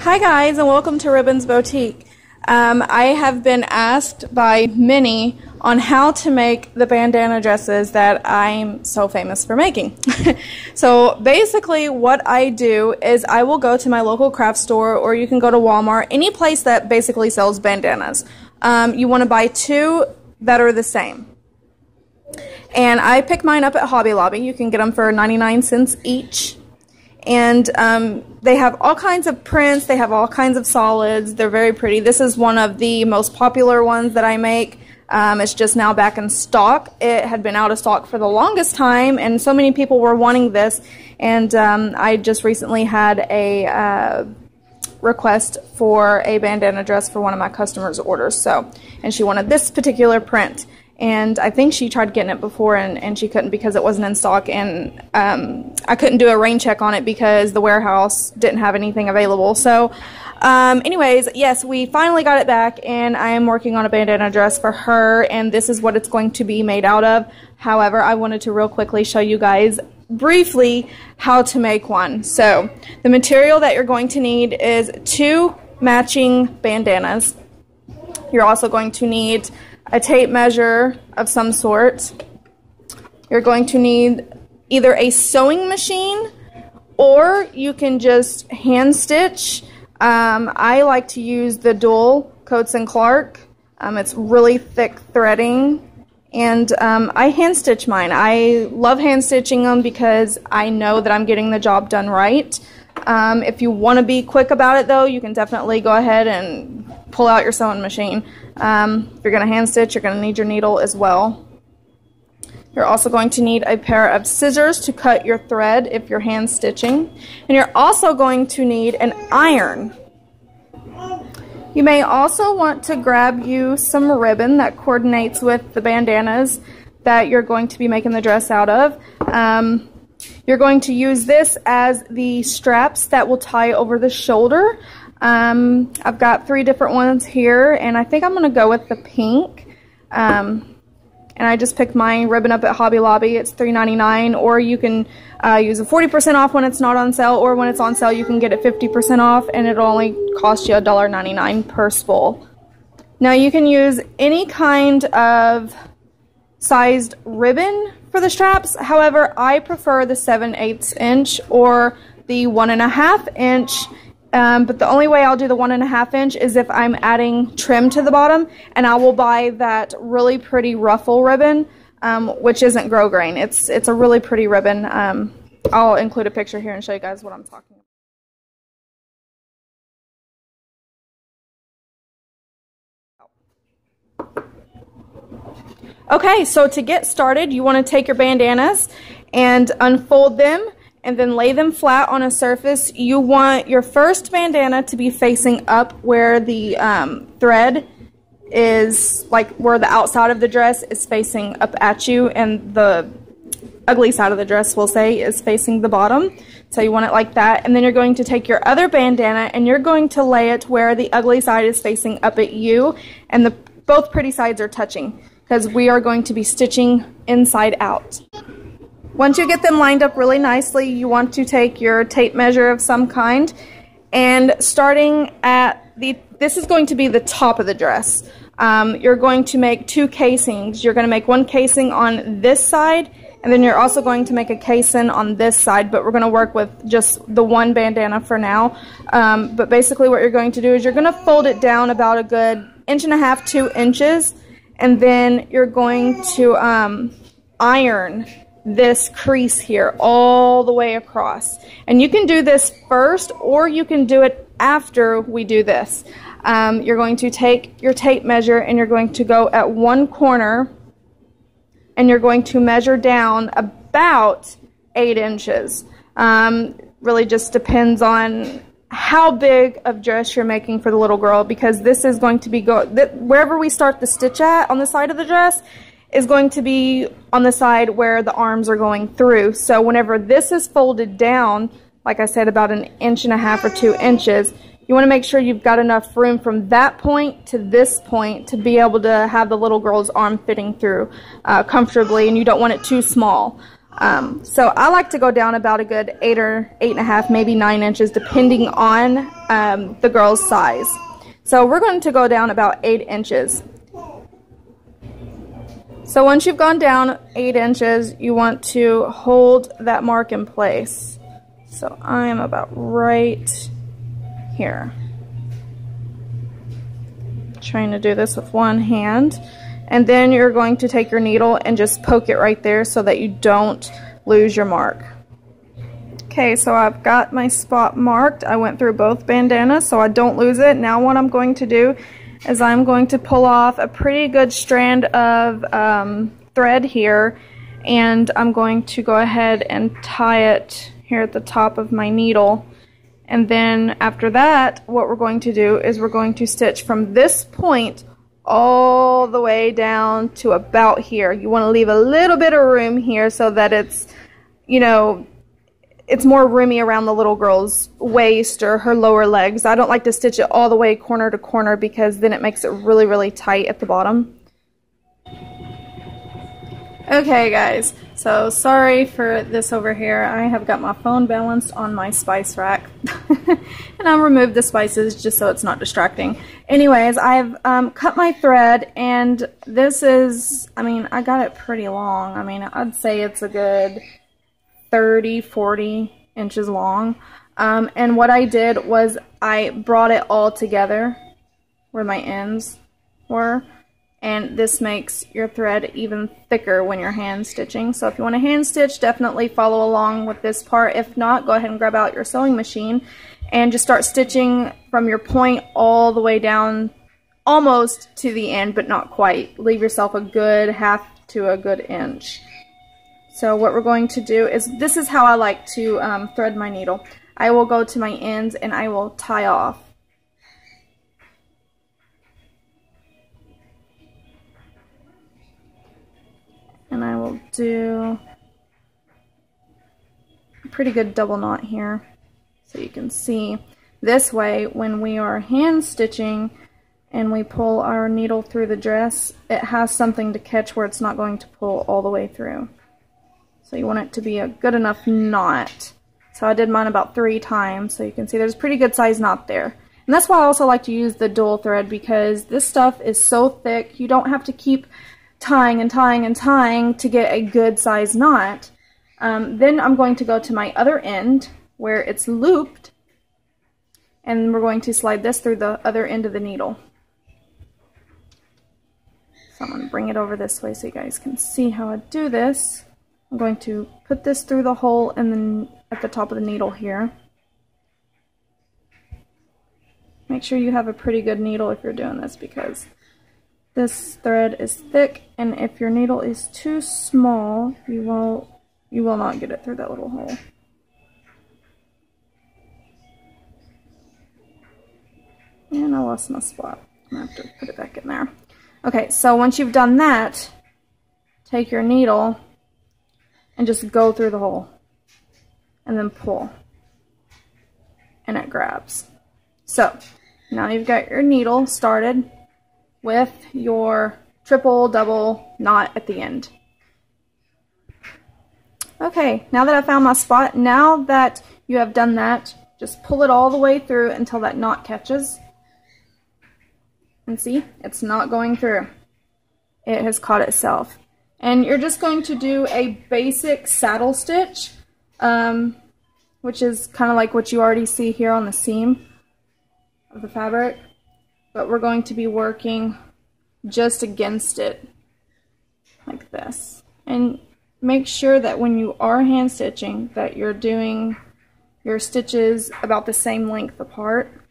Hi guys, and welcome to Ribbons Boutique. I have been asked by many on how to make the bandana dresses that I'm so famous for making. So basically what I do is I will go to my local craft store, or you can go to Walmart, any place that basically sells bandanas. You want to buy two that are the same. And I pick mine up at Hobby Lobby. You can get them for 99 cents each. And they have all kinds of prints, they have all kinds of solids, they're very pretty. This is one of the most popular ones that I make. It's just now back in stock. It had been out of stock for the longest time, and so many people were wanting this. And I just recently had a request for a bandana dress for one of my customers' orders. And she wanted this particular print. And I think she tried getting it before and she couldn't because it wasn't in stock, and I couldn't do a rain check on it because the warehouse didn't have anything available. So anyways, yes, we finally got it back, and I am working on a bandana dress for her, and this is what it's going to be made out of. However, I wanted to real quickly show you guys briefly how to make one. So the material that you're going to need is 2 matching bandanas. You're also going to need a tape measure of some sort. You're going to need either a sewing machine, or you can just hand stitch. I like to use the Dual Coats and Clark. It's really thick threading, and I hand stitch mine. I love hand stitching them because I know that I'm getting the job done right. If you want to be quick about it though, you can definitely go ahead and pull out your sewing machine. If you're going to hand stitch, you're going to need your needle as well. You're also going to need a pair of scissors to cut your thread if you're hand stitching. And you're also going to need an iron. You may also want to grab you some ribbon that coordinates with the bandanas that you're going to be making the dress out of. You're going to use this as the straps that will tie over the shoulder. I've got 3 different ones here, and I think I'm going to go with the pink. And I just picked my ribbon up at Hobby Lobby. It's $3.99, or you can use a 40% off when it's not on sale, or when it's on sale you can get it 50% off, and it'll only cost you $1.99 per spool. Now you can use any kind of sized ribbon for the straps. However, I prefer the 7/8 inch or the 1.5 inch. But the only way I'll do the 1.5 inch is if I'm adding trim to the bottom, and I will buy that really pretty ruffle ribbon, which isn't grosgrain. It's a really pretty ribbon. I'll include a picture here and show you guys what I'm talking about. Okay, so to get started, you want to take your bandanas and unfold them and then lay them flat on a surface. You want your first bandana to be facing up where the thread is, like where the outside of the dress is facing up at you, and the ugly side of the dress, we'll say, is facing the bottom. So you want it like that. And then you're going to take your other bandana and you're going to lay it where the ugly side is facing up at you, and both pretty sides are touching, because we are going to be stitching inside out. Once you get them lined up really nicely, you want to take your tape measure of some kind, and starting at this is going to be the top of the dress. You're going to make 2 casings. You're going to make 1 casing on this side, and then you're also going to make a casing on this side, but we're going to work with just the 1 bandana for now. But basically what you're going to do is you're going to fold it down about a good 1.5 to 2 inches, and then you're going to iron this crease here all the way across. And you can do this first, or you can do it after we do this. You're going to take your tape measure and you're going to go at one corner, and you're going to measure down about 8 inches. Really just depends on how big of dress you're making for the little girl, because this is going to be wherever we start the stitch at on the side of the dress is going to be on the side where the arms are going through. So whenever this is folded down, like I said, about 1.5 inches or 2 inches, you want to make sure you've got enough room from that point to this point to be able to have the little girl's arm fitting through comfortably, and you don't want it too small. So I like to go down about a good 8 or 8.5, maybe 9 inches, depending on the girl's size. So we're going to go down about 8 inches. So once you've gone down 8 inches, you want to hold that mark in place. So I am about right here. Trying to do this with one hand. And then you're going to take your needle and just poke it right there so that you don't lose your mark. Okay, so I've got my spot marked. I went through both bandanas so I don't lose it. Now what I'm going to do is I'm going to pull off a pretty good strand of thread here, and I'm going to go ahead and tie it here at the top of my needle. And then after that, what we're going to do is we're going to stitch from this point all the way down to about here. You want to leave a little bit of room here so that it's, you know, it's more roomy around the little girl's waist or her lower legs. I don't like to stitch it all the way corner to corner because then it makes it really, really tight at the bottom. Okay guys, so sorry for this over here. I have got my phone balanced on my spice rack and I'll remove the spices just so it's not distracting. Anyways, I've cut my thread, and this is, I mean, I got it pretty long. I mean, I'd say it's a good 30-40 inches long. And what I did was I brought it all together where my ends were. And this makes your thread even thicker when you're hand stitching. So if you want to hand stitch, definitely follow along with this part. If not, go ahead and grab out your sewing machine and just start stitching from your point all the way down almost to the end, but not quite. Leave yourself a good half to a good inch. So what we're going to do is, this is how I like to thread my needle. I will go to my ends and I will tie off. And I will do a pretty good double knot here so you can see. This way, when we are hand stitching and we pull our needle through the dress, it has something to catch where it's not going to pull all the way through. So you want it to be a good enough knot. So I did mine about 3 times, so you can see there's a pretty good size knot there. And that's why I also like to use the dual thread, because this stuff is so thick, you don't have to keep tying and tying and tying to get a good size knot. Then I'm going to go to my other end where it's looped, and we're going to slide this through the other end of the needle. So I'm going to bring it over this way so you guys can see how I do this. I'm going to put this through the hole and then at the top of the needle here. Make sure you have a pretty good needle if you're doing this, because this thread is thick, and if your needle is too small, you will not get it through that little hole. And I lost my spot. I'm going to have to put it back in there. Okay, so once you've done that, take your needle and just go through the hole. And then pull. And it grabs. So, now you've got your needle started with your triple, double knot at the end. Okay, now that I found my spot, now that you have done that, just pull it all the way through until that knot catches. And see, it's not going through. It has caught itself. And you're just going to do a basic saddle stitch, which is kind of like what you already see here on the seam of the fabric. But we're going to be working just against it, like this. And make sure that when you are hand stitching that you're doing your stitches about the same length apart.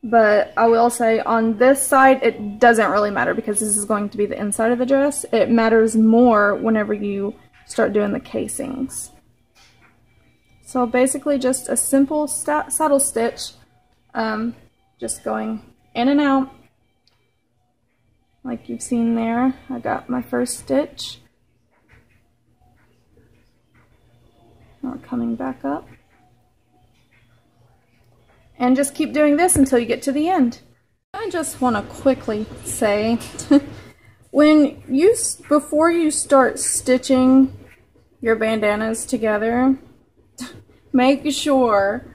But I will say on this side it doesn't really matter, because this is going to be the inside of the dress. It matters more whenever you start doing the casings. So basically just a simple saddle stitch, just going in and out like you've seen there. I got my first stitch. Now we're coming back up. And just keep doing this until you get to the end. I just want to quickly say, before you start stitching your bandanas together, make sure,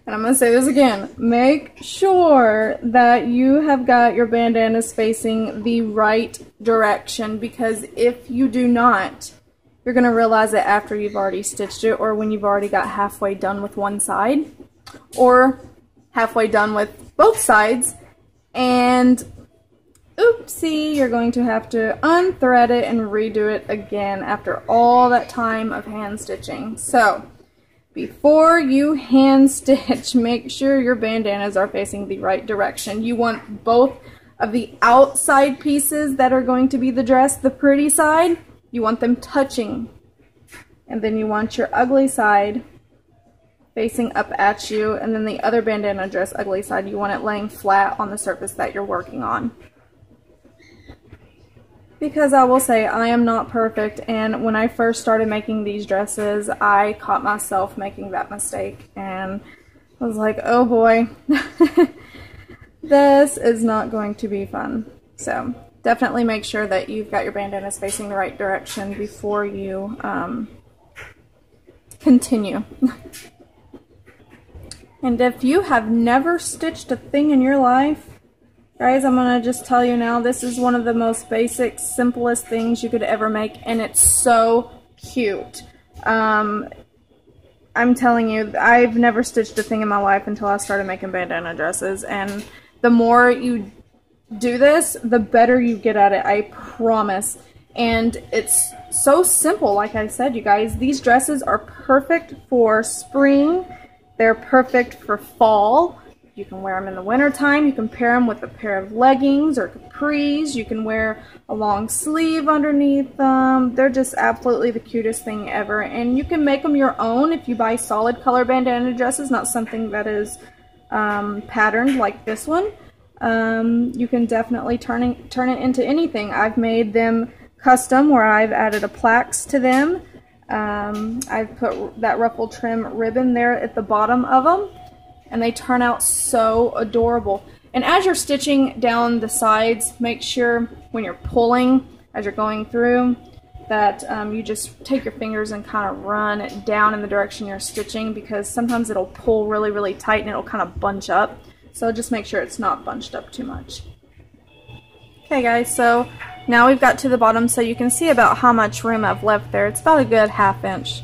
and I'm going to say this again, make sure that you have got your bandanas facing the right direction, because if you do not, you're going to realize it after you've already stitched it, or when you've already got halfway done with one side, or halfway done with both sides, and oopsie, you're going to have to unthread it and redo it again after all that time of hand stitching. So, before you hand stitch, make sure your bandanas are facing the right direction. You want both of the outside pieces that are going to be the dress, the pretty side, you want them touching. And then you want your ugly side facing up at you, and then the other bandana dress ugly side, you want it laying flat on the surface that you're working on. Because I will say, I am not perfect, and when I first started making these dresses, I caught myself making that mistake, and I was like, oh boy, this is not going to be fun. So definitely make sure that you've got your bandanas facing the right direction before you continue. And if you have never stitched a thing in your life, guys, I'm going to just tell you now, this is one of the most basic, simplest things you could ever make, and it's so cute. I'm telling you, I've never stitched a thing in my life until I started making bandana dresses, and the more you do this, the better you get at it, I promise. And it's so simple, like I said, you guys. These dresses are perfect for spring. They're perfect for fall. You can wear them in the wintertime. You can pair them with a pair of leggings or capris. You can wear a long sleeve underneath them. They're just absolutely the cutest thing ever. And you can make them your own if you buy solid color bandana dresses, not something that is patterned like this one. You can definitely turn it into anything. I've made them custom where I've added a plaques to them. I've put that ruffle trim ribbon there at the bottom of them, and they turn out so adorable. And as you're stitching down the sides, make sure when you're pulling, as you're going through, that you just take your fingers and kind of run it down in the direction you're stitching, because sometimes it'll pull really, really tight and it'll kind of bunch up. So just make sure it's not bunched up too much. Okay guys, so now we've got to the bottom, so you can see about how much room I've left there. It's about a good ½ inch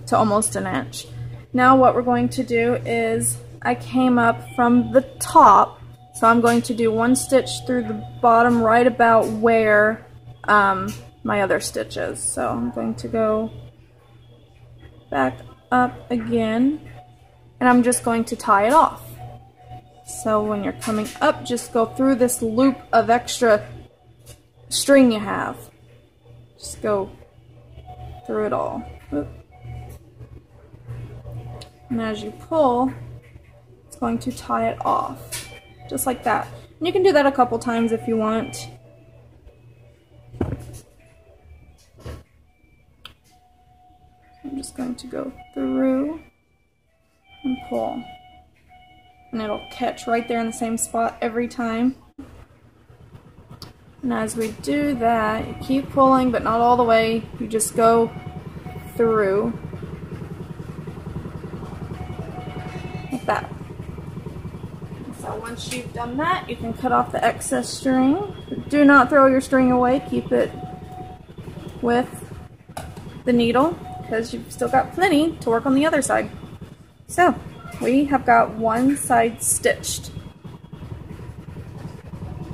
to almost an inch. Now what we're going to do is, I came up from the top, so I'm going to do one stitch through the bottom right about where my other stitch is. So I'm going to go back up again, and I'm just going to tie it off. So when you're coming up, just go through this loop of extra string you have. Just go through it all. Oop. And as you pull, it's going to tie it off. Just like that. And you can do that a couple times if you want. I'm just going to go through and pull. And it'll catch right there in the same spot every time. And as we do that, you keep pulling, but not all the way. You just go through like that. So once you've done that, you can cut off the excess string. But do not throw your string away. Keep it with the needle, because you've still got plenty to work on the other side. So we have got one side stitched,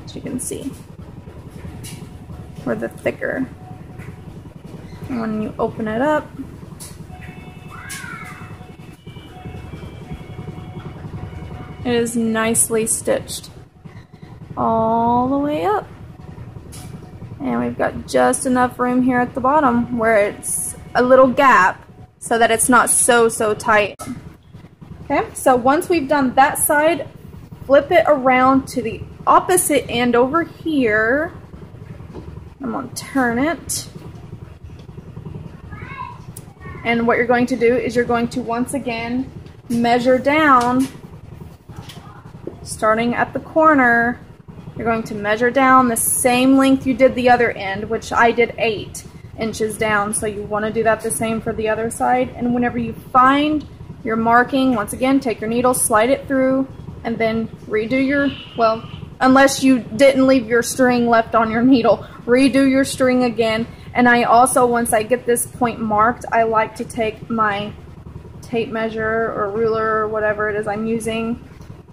as you can see, for the thicker. And when you open it up, it is nicely stitched all the way up. And we've got just enough room here at the bottom where it's a little gap so that it's not so tight. Okay, so once we've done that side, flip it around to the opposite end over here. I'm going to turn it. And what you're going to do is you're going to once again measure down, starting at the corner. You're going to measure down the same length you did the other end, which I did 8. inches down. So you want to do that the same for the other side. And whenever you find your marking, once again, take your needle, slide it through, and then redo your, well, unless you didn't leave your string left on your needle, redo your string again. And I also, once I get this point marked, I like to take my tape measure or ruler or whatever it is I'm using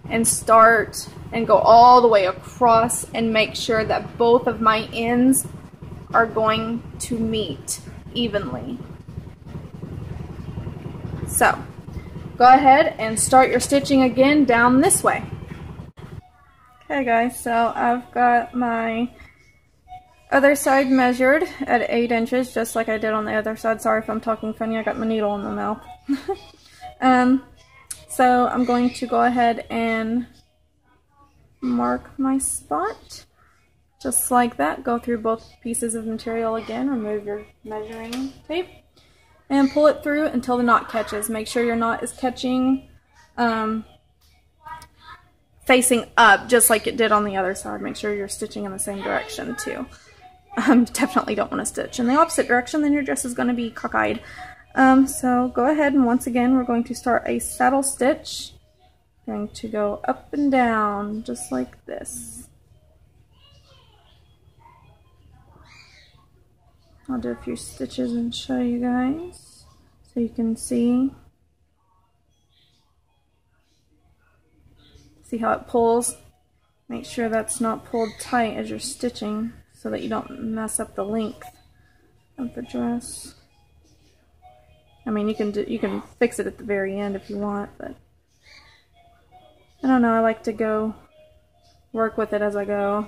and start and go all the way across and make sure that both of my ends are going to meet evenly. So go ahead and start your stitching again down this way. Okay guys, so I've got my other side measured at 8 inches, just like I did on the other side. Sorry if I'm talking funny, I got my needle in my mouth. So I'm going to go ahead and mark my spot, just like that. Go through both pieces of material again, remove your measuring tape, and pull it through until the knot catches. Make sure your knot is catching facing up, just like it did on the other side. Make sure you're stitching in the same direction too. Definitely don't want to stitch in the opposite direction, then your dress is going to be cockeyed. So go ahead, and once again we're going to start a saddle stitch. Going to go up and down just like this. I'll do a few stitches and show you guys so you can see. See how it pulls? Make sure that's not pulled tight as you're stitching so that you don't mess up the length of the dress. I mean, you can fix it at the very end if you want, but I don't know, I like to go work with it as I go.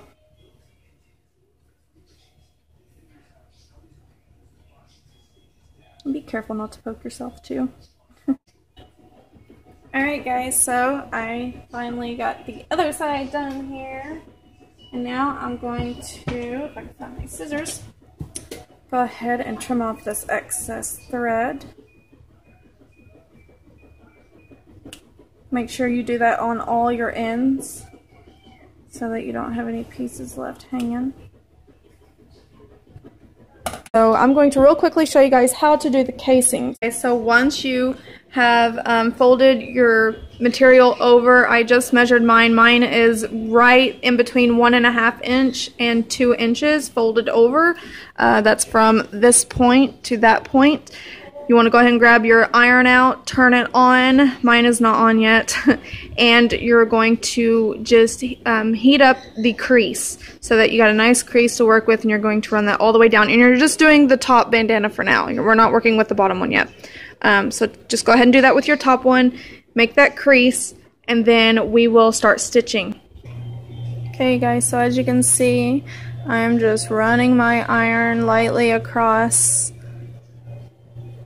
And be careful not to poke yourself too. Alright guys, so I finally got the other side done here. And now I'm going to, if I can find my scissors, go ahead and trim off this excess thread. Make sure you do that on all your ends so that you don't have any pieces left hanging. So I'm going to real quickly show you guys how to do the casing. Okay, so once you have folded your material over, I just measured mine. Mine is right in between 1.5 inch and 2 inches folded over. That's from this point to that point. You want to go ahead and grab your iron out, turn it on. Mine is not on yet. And you're going to just heat up the crease so that you got a nice crease to work with, and you're going to run that all the way down. And you're just doing the top bandana for now. We're not working with the bottom one yet. So just go ahead and do that with your top one. Make that crease, and then we will start stitching. Okay guys, so as you can see, I'm just running my iron lightly across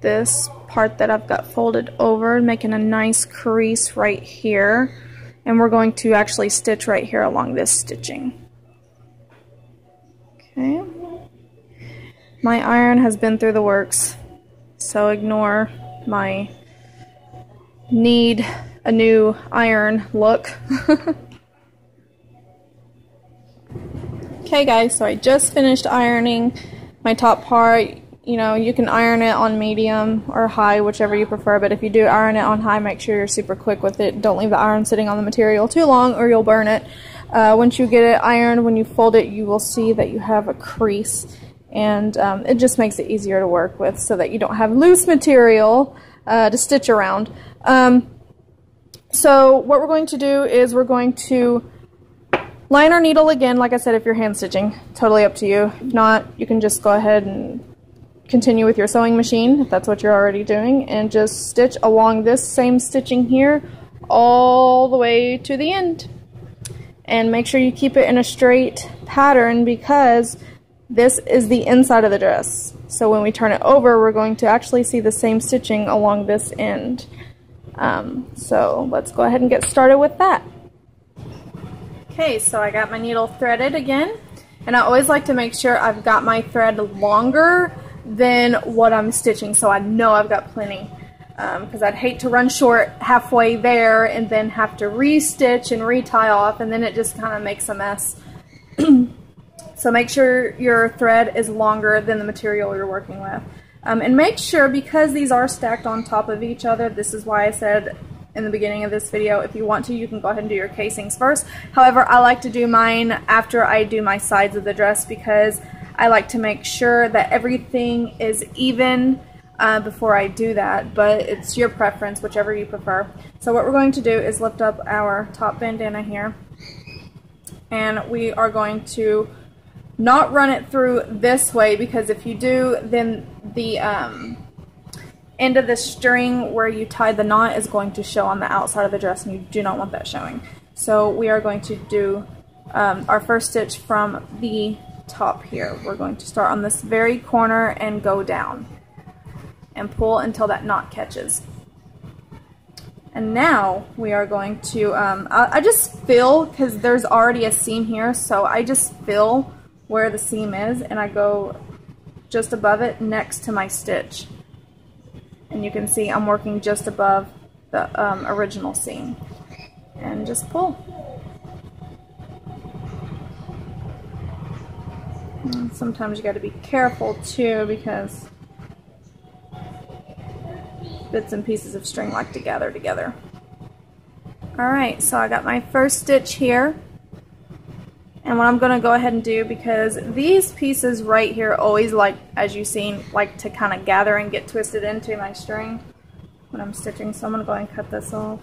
this part that I've got folded over, making a nice crease right here, and we're going to actually stitch right here along this stitching. Okay, my iron has been through the works, so ignore my need a new iron look. Okay guys, so I just finished ironing my top part. You know, you can iron it on medium or high, whichever you prefer, but if you do iron it on high, make sure you're super quick with it. Don't leave the iron sitting on the material too long or you'll burn it. Once you get it ironed, when you fold it, you will see that you have a crease, and it just makes it easier to work with so that you don't have loose material to stitch around. So what we're going to do is we're going to line our needle again. Like I said, if you're hand stitching, totally up to you. If not, you can just go ahead and continue with your sewing machine if that's what you're already doing, and just stitch along this same stitching here all the way to the end. And make sure you keep it in a straight pattern because this is the inside of the dress. So when we turn it over, we're going to actually see the same stitching along this end. So let's go ahead and get started with that. Okay, so I got my needle threaded again, and I always like to make sure I've got my thread longer than what I'm stitching, so I know I've got plenty, because I'd hate to run short halfway there and then have to re-stitch and re-tie off, and then it just kind of makes a mess. So make sure your thread is longer than the material you're working with. And make sure, because these are stacked on top of each other, this is why I said in the beginning of this video, if you want to, you can go ahead and do your casings first. However, I like to do mine after I do my sides of the dress, because I like to make sure that everything is even before I do that, but it's your preference, whichever you prefer. So what we're going to do is lift up our top bandana here, and we are going to not run it through this way, because if you do, then the end of the string where you tie the knot is going to show on the outside of the dress, and you do not want that showing. So we are going to do our first stitch from the top here. We're going to start on this very corner and go down and pull until that knot catches. And now we are going to, I just fill, because there's already a seam here, so I just fill where the seam is, and I go just above it next to my stitch. And you can see I'm working just above the original seam. And just pull. And sometimes you got to be careful too, because bits and pieces of string like to gather together. Alright, so I got my first stitch here. And what I'm going to go ahead and do, because these pieces right here always, like, as you've seen, like to kind of gather and get twisted into my string when I'm stitching, so I'm going to go ahead and cut this off.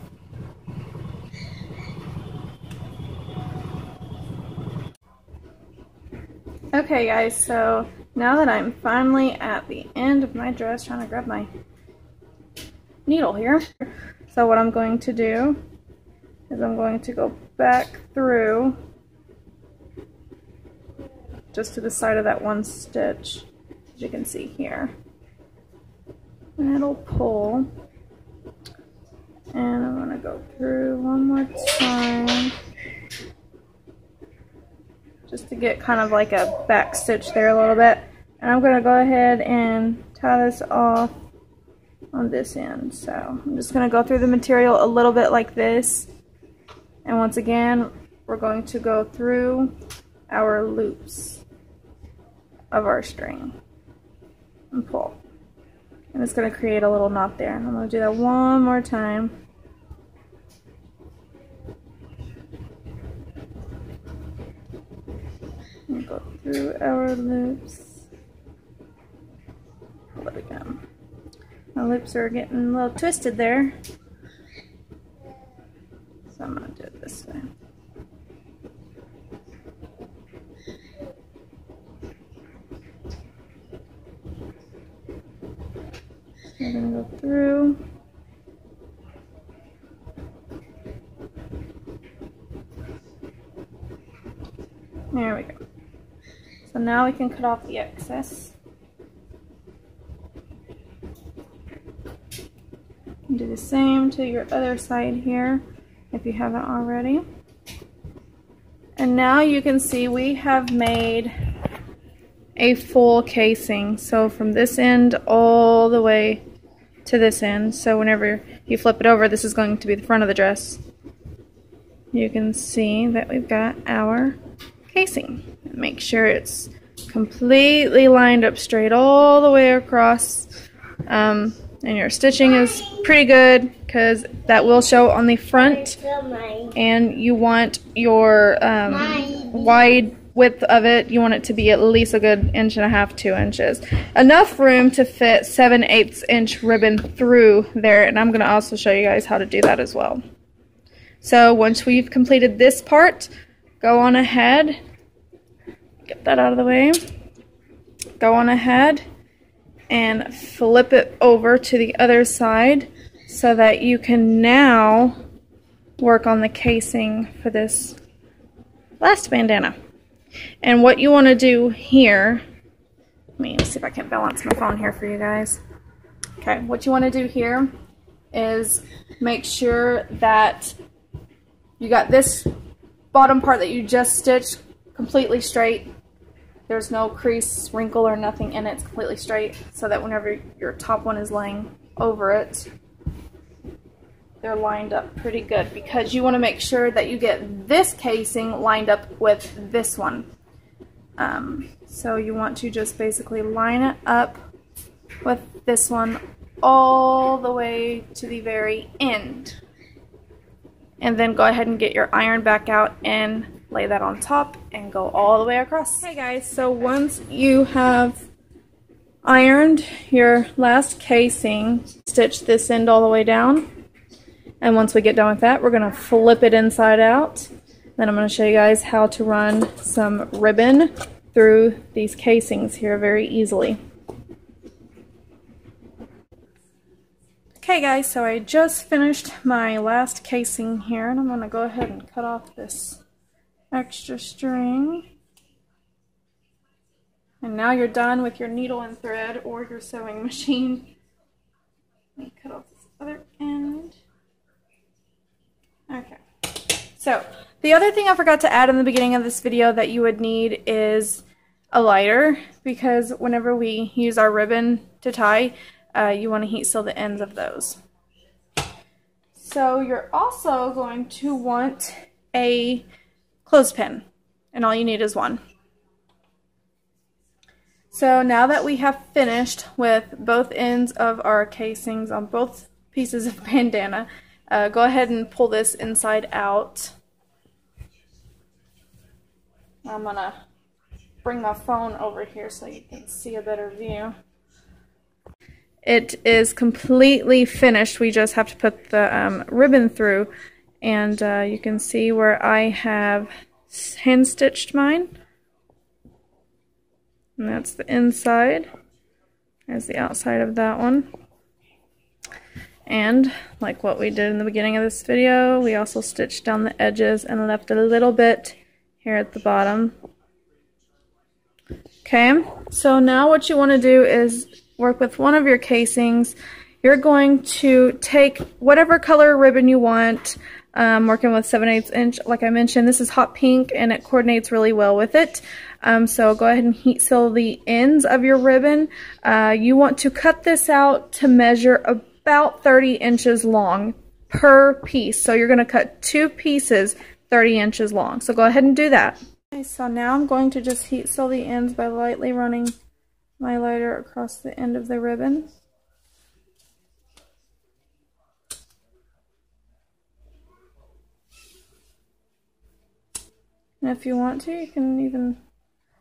Okay guys, so now that I'm finally at the end of my dress, trying to grab my needle here, so what I'm going to do is I'm going to go back through just to the side of that one stitch, as you can see here. And it'll pull. And I'm going to go through one more time, just to get kind of like a back stitch there a little bit. And I'm going to go ahead and tie this off on this end. So I'm just going to go through the material a little bit like this. And once again, we're going to go through our loops of our string and pull, and it's going to create a little knot there. And I'm going to do that one more time. And go through our loops. Pull it again. My loops are getting a little twisted there, so I'm going to do it this way. We're going to go through. There we go. So now we can cut off the excess. And do the same to your other side here if you haven't already. And now you can see we have made a full casing. So from this end all the way to this end. So whenever you flip it over, this is going to be the front of the dress. You can see that we've got our casing. Make sure it's completely lined up straight all the way across. And your stitching is pretty good, because that will show on the front. And you want your wide width of it, you want it to be at least a good 1.5 to 2 inches. Enough room to fit 7/8 inch ribbon through there, and I'm going to also show you guys how to do that as well. So once we've completed this part, go on ahead, get that out of the way, go on ahead and flip it over to the other side so that you can now work on the casing for this last bandana. And what you want to do here, let me see if I can balance my phone here for you guys. Okay, what you want to do here is make sure that you got this bottom part that you just stitched completely straight. There's no crease, wrinkle, or nothing in it. It's completely straight, so that whenever your top one is laying over it, they're lined up pretty good, because you want to make sure that you get this casing lined up with this one. So you want to just basically line it up with this one all the way to the very end. And then go ahead and get your iron back out and lay that on top and go all the way across. Hey guys, so once you have ironed your last casing, stitch this end all the way down. And once we get done with that, we're going to flip it inside out. Then I'm going to show you guys how to run some ribbon through these casings here very easily. Okay guys, so I just finished my last casing here, and I'm going to go ahead and cut off this extra string. And now you're done with your needle and thread or your sewing machine. Let me cut off this other end. Okay. So, the other thing I forgot to add in the beginning of this video that you would need is a lighter, because whenever we use our ribbon to tie, you want to heat seal the ends of those. So you're also going to want a clothespin, and all you need is one. So now that we have finished with both ends of our casings on both pieces of bandana, go ahead and pull this inside out. I'm going to bring my phone over here so you can see a better view. It is completely finished. We just have to put the ribbon through, and you can see where I have hand stitched mine. And that's the inside. There's the outside of that one. And like what we did in the beginning of this video, we also stitched down the edges and left a little bit here at the bottom. Okay, so now what you want to do is work with one of your casings. You're going to take whatever color ribbon you want. Working with 7/8 inch, like I mentioned, this is hot pink and it coordinates really well with it. So go ahead and heat seal the ends of your ribbon. You want to cut this out to measure about 30 inches long per piece. So you're going to cut 2 pieces 30 inches long. So go ahead and do that. Okay, so now I'm going to just heat seal the ends by lightly running my lighter across the end of the ribbon. And if you want to, you can even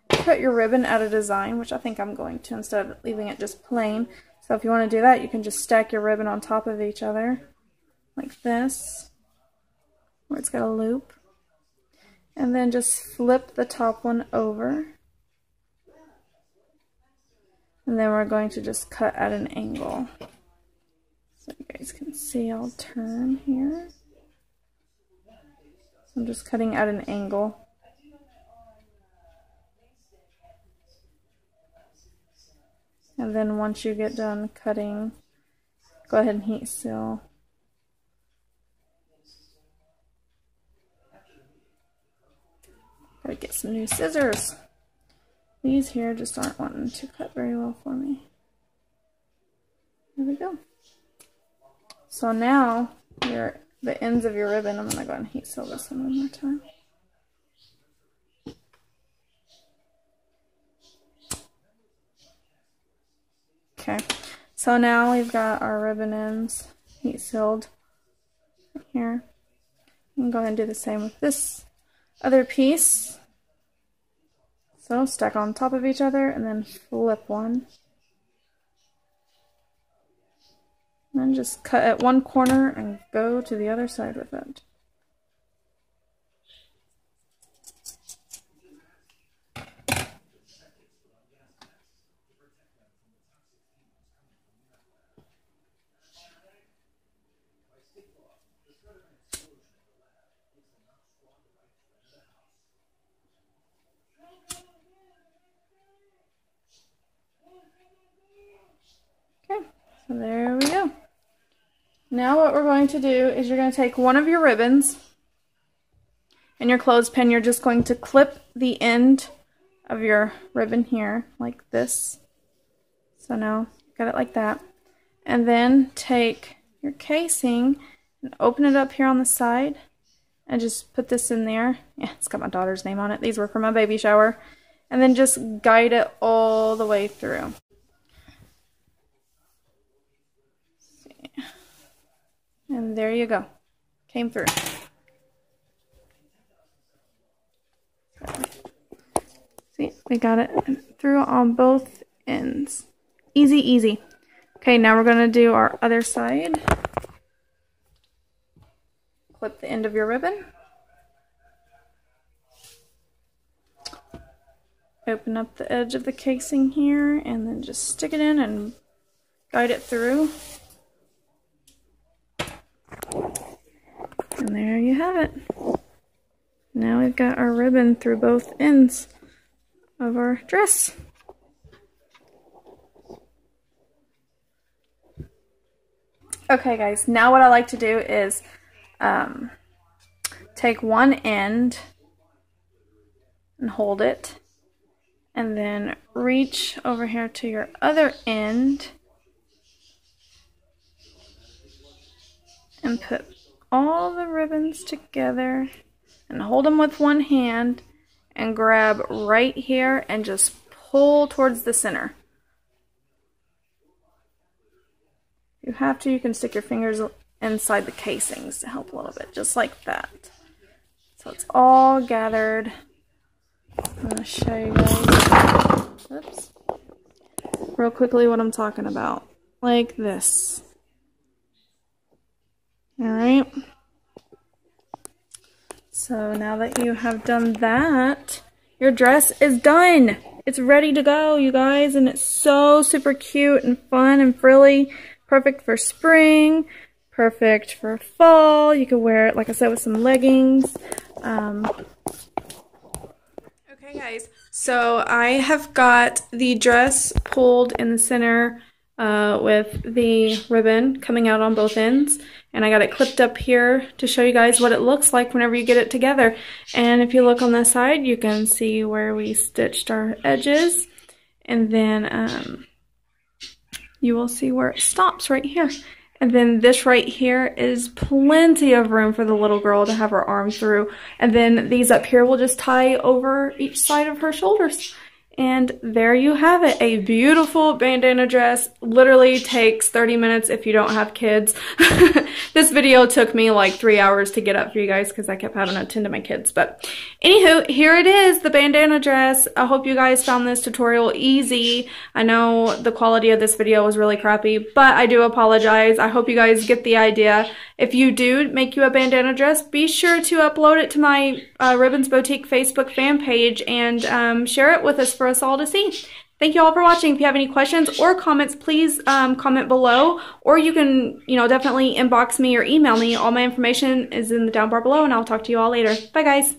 cut your ribbon out a design, which I think I'm going to, instead of leaving it just plain. So if you want to do that, you can just stack your ribbon on top of each other, like this, where it's got a loop. And then just flip the top one over. And then we're going to just cut at an angle. So you guys can see, I'll turn here. So I'm just cutting at an angle. And then once you get done cutting, go ahead and heat seal. Gotta get some new scissors. These here just aren't wanting to cut very well for me. There we go. So now the ends of your ribbon, I'm gonna go ahead and heat seal this one more time. Okay, so now we've got our ribbon ends heat sealed right here. You can go ahead and do the same with this other piece. So stack on top of each other and then flip one. And then just cut at one corner and go to the other side with it. Okay, so there we go. Now what we're going to do is you're going to take one of your ribbons and your clothespin. You're just going to clip the end of your ribbon here like this. So now you've got it like that. And then take your casing and open it up here on the side and just put this in there. Yeah, it's got my daughter's name on it. These were for my baby shower. and then just guide it all the way through. And there you go. Came through. See, we got it through on both ends. Easy, easy. Okay, now we're going to do our other side. Clip the end of your ribbon. Open up the edge of the casing here and then just stick it in and guide it through. And there you have it. Now we've got our ribbon through both ends of our dress. Okay guys, now what I like to do is take one end and hold it, and then reach over here to your other end and put all the ribbons together and hold them with one hand and grab right here and just pull towards the center. If you have to, you can stick your fingers inside the casings to help a little bit, just like that. So it's all gathered. I'm going to show you guys, oops, real quickly what I'm talking about. Like this. Alright. So now that you have done that, your dress is done. It's ready to go, you guys, and it's so super cute and fun and frilly. Perfect for spring, perfect for fall. You could wear it, like I said, with some leggings. Okay guys, so I have got the dress pulled in the center with the ribbon coming out on both ends, and I got it clipped up here to show you guys what it looks like whenever you get it together. And if you look on the side, you can see where we stitched our edges, and then you will see where it stops right here. And then this right here is plenty of room for the little girl to have her arm through. And then these up here will just tie over each side of her shoulders. And there you have it, a beautiful bandana dress. Literally takes 30 minutes if you don't have kids. This video took me like 3 hours to get up for you guys because I kept having to attend to my kids. But anywho, here it is, the bandana dress. I hope you guys found this tutorial easy. I know the quality of this video was really crappy, but I do apologize. I hope you guys get the idea. If you do make you a bandana dress, be sure to upload it to my Ribbons Boutique Facebook fan page and share it with us for us all to see. Thank you all for watching. If you have any questions or comments, please comment below, or you can, definitely inbox me or email me. All my information is in the down bar below, and I'll talk to you all later. Bye, guys.